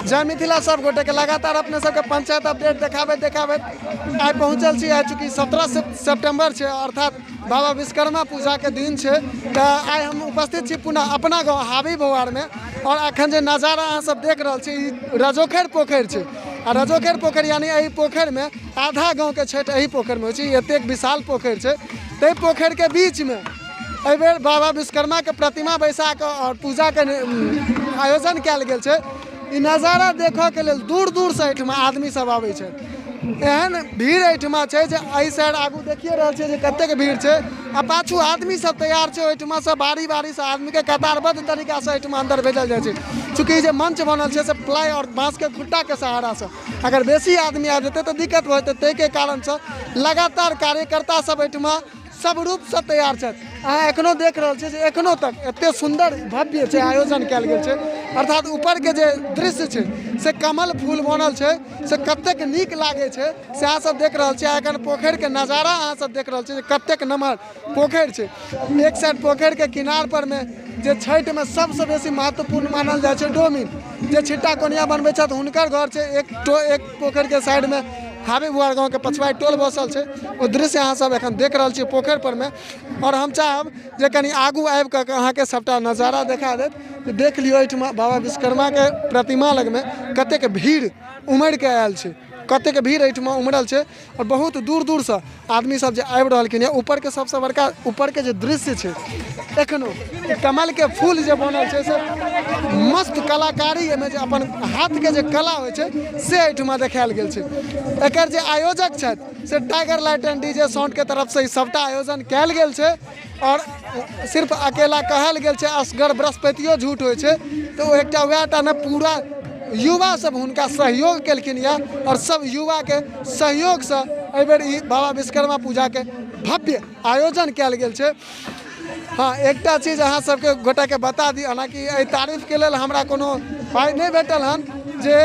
जय मिथिला सब गोटे के लगातार अपने सबके पंचायत अपडेट देखाबैत आइ पहुँचल छी। आइ चूँकि 17 सितंबर है अर्थात बाबा विश्वकर्मा पूजा के दिन है, तो आइ हम उपस्थित छी पुनः अपना गाँव हावी भवार में। और अखन जो नज़ारा अहाँ सब देख रहे छी रजोखेर पोखर है। आ रजोखेर पोखर यानी यही पोखर में आधा गाँव के छठ यही पोखर में हो, एतेक विशाल पोखर है। तै पोखर के बीच में एहि बेर बाबा विश्वकर्मा के प्रतिमा बैसा के और पूजा के आयोजन कयल गेल छै। ई नज़ारा देखऽ के लेल दूर दूर से एहिठमा आदमी सब आबै छै। एहन भीड़ एहिठमा छै जे एहि साइड आगू देखिए रहल छै जे कतेक भीड़ छै। आ पाछू आदमी सब तैयार छै, ओहिठमा से बारी बारी से आदमी के कतारबद्ध तरीका से एहिठमा अंदर भेजल जाइ छै। चूँकि जे मंच बनल छै से प्लाई और बांस के खुट्टा के सहारा से अगर बेसी आदमी आ जेतै तो दिक्कत हो जेतै। ताहि के कारण से लगातार कार्यकर्ता सब एहिठमा सब रूप से तैयार छै। अहाँ एखनो देख रहल छियै जे एखनो तक एते सुंदर भव्य छै आयोजन कयल गेल छै। अर्थात ऊपर के जे दृश्य छै से कमल फूल बनल छै से कतेक नीक लागे छै से अहाँ सब देख रहल छियै। एखन पोखर के नज़ारा अहाँ सब देख रहल छियै जे कतेक नमहर पोखर छै। एक साइड पोखर के किनार पर में जे छठ में सबसे बेसी महत्वपूर्ण मानल जाइ छै डोमिन, जे छिट्टा कोनिया बनबै छथि हुनकर घर छै। एक पोखर के साइड में हावी भुआर गाँव के पछवाई टोल बसल है। वो दृश्य अहाँ सब एखन देख रहे छी पोखर पर में। और हम चाहब जे कनी आगू आबि कऽ अहाँ के सबटा नज़ारा देखा देत। देख लियो एहिठमा बाबा विश्वकर्मा के प्रतिमा लग में कतेक भीड़ उमड़ के आयल छै, कतेक भीड़ एहिठमा उमड़ल छै। और बहुत दूर दूर से आदमी सब जे आबि रहलखिन। ऊपर के सबसे बड़का ऊपर के जो दृश्य छै एखनो कमल के फूल जे बनल छै से मस्त कलाकारी में जे अपन हाथ के जे कला होइ छै से एहिठमा देखायल गेल छै। एकर जे आयोजक छथि से tiger light and DJ sound के तरफ से सबटा आयोजन कयल गेल छै। और सिर्फ अकेला कहल गेल छै असगर बृहस्पतियो झूठ होइ छै, तो ओ एकटा वएह टा ने पूरा युवा सब हुनका सहयोग केलखिन या। और सब युवा के सहयोग से एहि बेर ई बाबा विश्वकर्मा पूजा के भव्य आयोजन कयल गेल छै। हाँ, एकटा चीज अहाँ सबके गोटा के बता दी, हालांकि एहि तारीफ के लेल हमरा कोनो पाइ नहीं भेटल हन, जे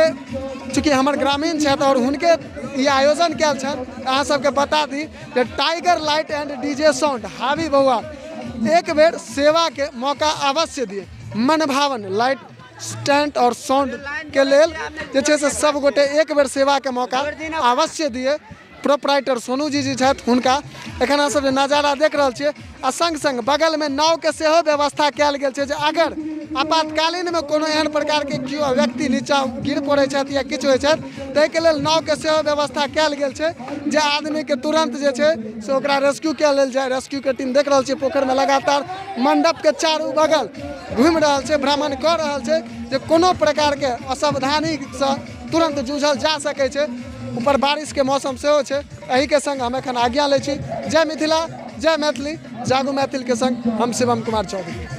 चूँकि हमर ग्रामीण छथि और हुनके ई आयोजन कयल छनि। अहाँ सबके बता दी जे tiger light and DJ sound हावी बउआ एक बेर सेवा के मौका अवश्य दिए। मनभावन लाइट स्टैंड और साउंड के लेल जे छै से सब गोटे एक बेर सेवा के मौका अवश्य दिए। प्रोपराइटर सोनू जी छथि हुनका एखन अहाँ सब जे नज़ारा देख रहल छियै। आ संग संग बगल में नाव के सेहो व्यवस्था कयल गेल छै जे अगर आपातकालीन में कोनो एहन प्रकार के केओ व्यक्ति नीचा गिर पड़े छथि या किछु होइ छथि ताहि के लेल नाव के सेहो व्यवस्था कयल गेल छै जे आदमी के तुरंत जे छै से ओकरा रेस्क्यू कयल लेल जाय। रेस्क्यू के टीम देख रहल छियै पोखर में लगातार मंडप के चारू बगल घूमि रहल छै, भ्रमण कर रहल छै जे कोनो प्रकार के असावधानी से तुरंत जूझल जा सकै छै। ऊपर बारिश के मौसम सेहो छै। एही के संग हम एखन आज्ञा लै छी। जय मिथिला, जय मैथिली, जागू मैथिल के संग हम शिवम कुमार चौधरी।